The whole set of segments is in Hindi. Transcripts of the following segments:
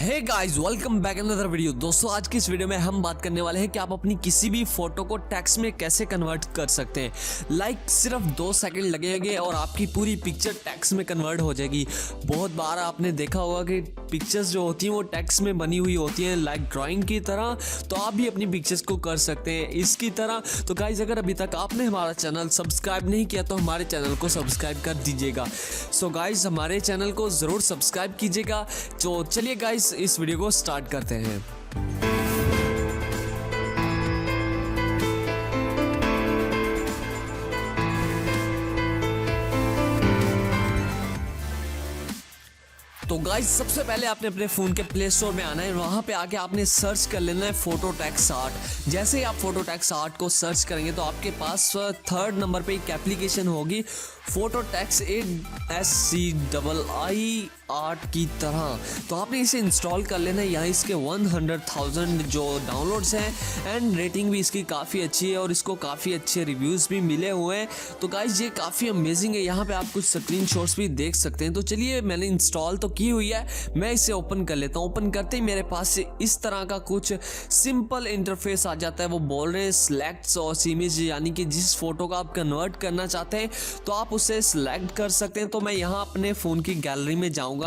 हे guys, welcome back another video. दोस्तों, आज की इस वीडियो में हम बात करने वाले हैं कि आप अपनी किसी भी फोटो को टेक्स्ट में कैसे कन्वर्ट कर सकते हैं। सिर्फ 2 सेकंड लगेंगे और आपकी पूरी पिक्चर टेक्स्ट में कन्वर्ट हो जाएगी। बहुत बार आपने देखा होगा कि पिक्चर्स जो होती हैं वो टेक्स्ट में बनी हुई होती हैं, लाइक ड्राइंग की तरह। तो आप भी अपनी पिक्चर्स को कर सकते हैं इसकी तरह। तो गाइस, अगर अभी तक आपने हमारा चैनल सब्सक्राइब नहीं किया तो हमारे चैनल को सब्सक्राइब कर दीजिएगा। सो गाइस, हमारे चैनल को ज़रूर सब्सक्राइब कीजिएगा। तो चलिए गाइस, इस वीडियो को स्टार्ट करते हैं। तो गाइस, सबसे पहले आपने अपने फ़ोन के प्ले स्टोर में आना है। वहाँ पे आके आपने सर्च कर लेना है फोटो टेक्स्ट आर्ट। जैसे ही आप फोटो टेक्स्ट आर्ट को सर्च करेंगे तो आपके पास 3rd नंबर पे एक एप्लीकेशन होगी, फोटो टेक्स्ट ASCII आर्ट की तरह। तो आपने इसे इंस्टॉल कर लेना है। यहाँ इसके 100,000 जो डाउनलोड्स हैं एंड रेटिंग भी इसकी काफ़ी अच्छी है और इसको काफ़ी अच्छे रिव्यूज़ भी मिले हुए हैं। तो गाइस, ये काफ़ी अमेजिंग है। यहाँ पे आप कुछ स्क्रीनशॉट्स भी देख सकते हैं। तो चलिए, मैंने इंस्टॉल तो की हुई है, मैं इसे ओपन कर लेता हूँ। ओपन करते ही मेरे पास इस तरह का कुछ सिंपल इंटरफेस आ जाता है। वो बोल रहे हैं सिलेक्ट सोर्स इमेज, यानी कि जिस फोटो का आप कन्वर्ट करना चाहते हैं तो आप उसे सिलेक्ट कर सकते हैं। तो मैं यहाँ अपने फ़ोन की गैलरी में जाऊँगा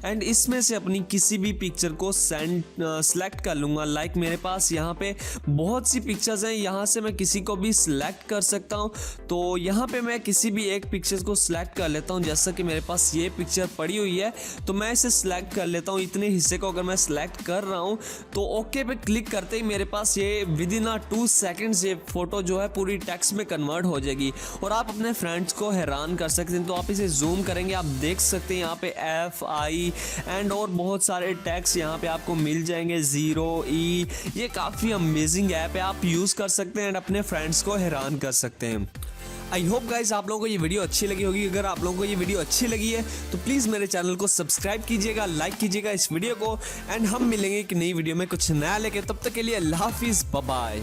एंड इसमें से अपनी किसी भी पिक्चर को सिलेक्ट कर लूँगा। लाइक मेरे पास यहाँ पे बहुत सी पिक्चर्स हैं, यहाँ से मैं किसी को भी सिलेक्ट कर सकता हूँ। तो यहाँ पे मैं किसी भी एक पिक्चर को सिलेक्ट कर लेता हूँ। जैसा कि मेरे पास ये पिक्चर पड़ी हुई है तो मैं इसे सिलेक्ट कर लेता हूँ। इतने हिस्से को अगर मैं सिलेक्ट कर रहा हूँ तो ओके पे क्लिक करते ही मेरे पास ये विदिन 2 सेकेंड्स ये फोटो जो है पूरी टेक्स्ट में कन्वर्ट हो जाएगी और आप अपने फ्रेंड्स को हैरान कर सकते हैं। तो आप इसे जूम करेंगे, आप देख सकते हैं यहाँ पे FI एंड और बहुत सारे टेक्स्ट यहाँ पे आपको मिल जाएंगे, 0E। ये काफ़ी अमेजिंग ऐप है, आप यूज़ कर सकते हैं एंड अपने फ्रेंड्स को हैरान कर सकते हैं। आई होप गाइज आप लोगों को ये वीडियो अच्छी लगी होगी। अगर आप लोगों को ये वीडियो अच्छी लगी है तो प्लीज़ मेरे चैनल को सब्सक्राइब कीजिएगा, लाइक कीजिएगा इस वीडियो को एंड हम मिलेंगे एक नई वीडियो में कुछ नया लेके। तब तक के लिए अल्लाह हाफिज़, बाय बाय।